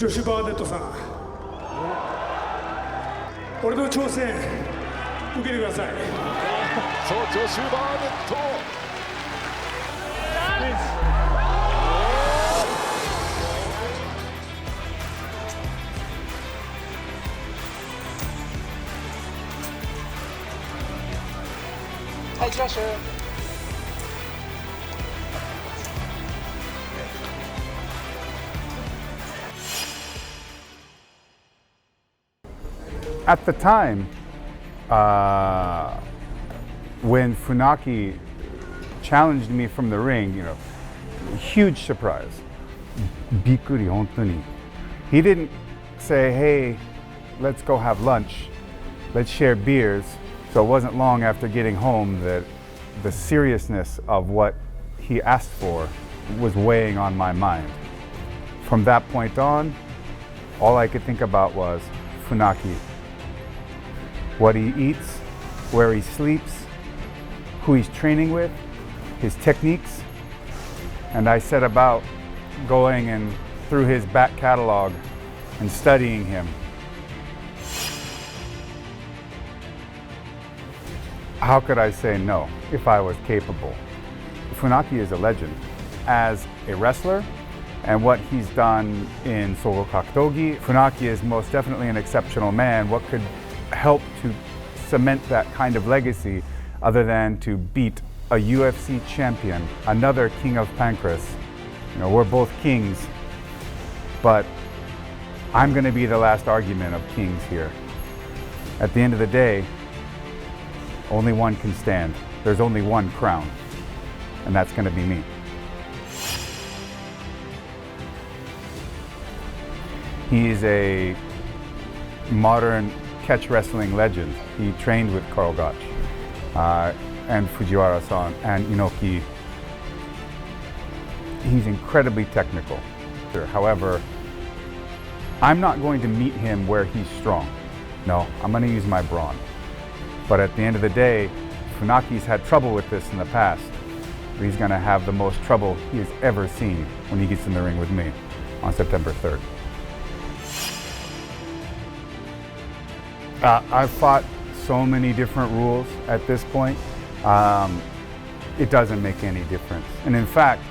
ジョシュ・バーネットさん、俺の挑戦受けてください。そう、ジョシュ・バーネット。はい、ジョシュ。At the time, when Funaki challenged me from the ring, you know, huge surprise. びっくり、本当に。He didn't say, hey, let's go have lunch, let's share beers. So it wasn't long after getting home that the seriousness of what he asked for was weighing on my mind. From that point on, all I could think about was Funaki. What he eats, where he sleeps, who he's training with, his techniques, and I set about going and through his back catalog and studying him. How could I say no if I was capable? Funaki is a legend. As a wrestler and what he's done in Sogo Kakutogi, Funaki is most definitely an exceptional man. What could help to cement that kind of legacy other than to beat a UFC champion, another king of Pancras? You know, we're both kings, but I'm going to be the last argument of kings here. At the end of the day, only one can stand. There's only one crown, and that's going to be me. He is a modern catch wrestling legend. He trained with Karl Gotch and Fujiwara-san and Inoki. He's incredibly technical. However, I'm not going to meet him where he's strong. No, I'm going to use my brawn. But at the end of the day, Funaki's had trouble with this in the past. He's going to have the most trouble he has ever seen when he gets in the ring with me on September 3rd. I've fought so many different rules at this point. It doesn't make any difference. And in fact,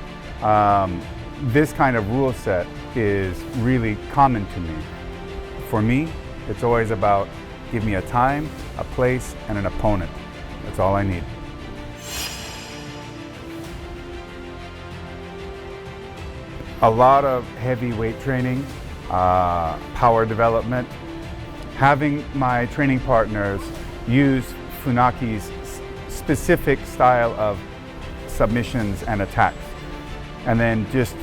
this kind of rule set is really common to me. For me, it's always about give me a time, a place, and an opponent. That's all I need. A lot of heavy weight training, power development. Having my training partners use Funaki's specific style of submissions and attacks, and then just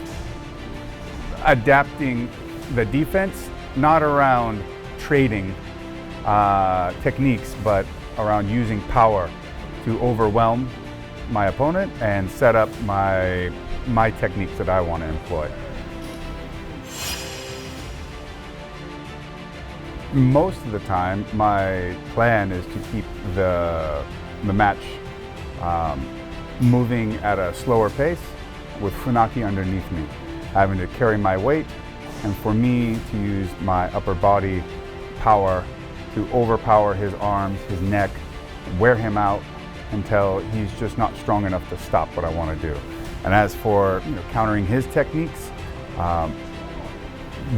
adapting the defense, not around trading techniques, but around using power to overwhelm my opponent and set up my techniques that I want to employ. Most of the time, my plan is to keep the match moving at a slower pace with Funaki underneath me, having to carry my weight, and for me to use my upper body power to overpower his arms, his neck, wear him out until he's just not strong enough to stop what I want to do. And as for countering his techniques,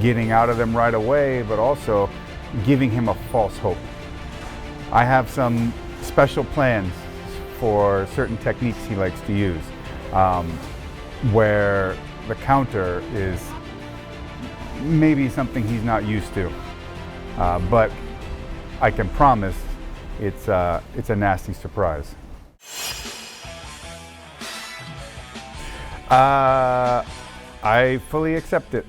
getting out of them right away, but also giving him a false hope. I have some special plans for certain techniques he likes to use, where the counter is maybe something he's not used to, but I can promise it's a nasty surprise. I fully accept it.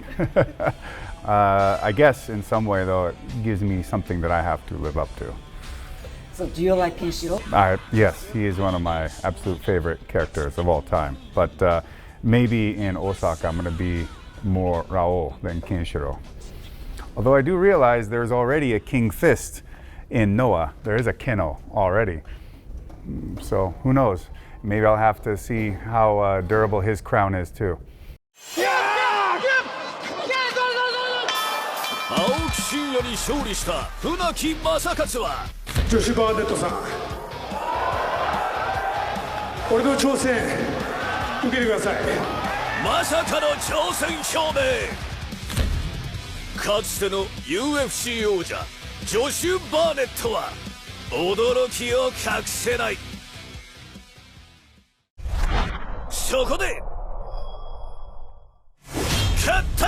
I guess in some way, though, it gives me something that I have to live up to. So do you like Kenshiro? Yes, he is one of my absolute favorite characters of all time. But maybe in Osaka, I'm going to be more Rao than Kenshiro. Although I do realize there's already a King Fist in Noah. There is a Keno already. So who knows? Maybe I'll have to see how durable his crown is too. 青木真也に勝利した船木正勝は女子バーネットさん、俺の挑戦受けてください。まさかの挑戦表明。かつての UFC 王者ジョシュ・バーネットは驚きを隠せない。そこで決定。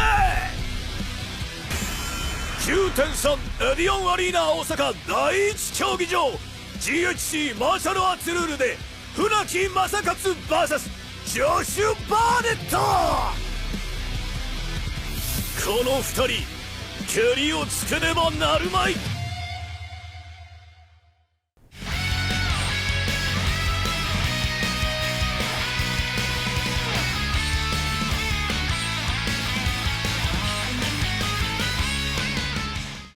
9.3 エディオンアリーナ大阪第一競技場 GHC マーシャルアーツルールで船木正勝 vs ジョシュ・バーネット。この2人蹴りをつけねばなるまい。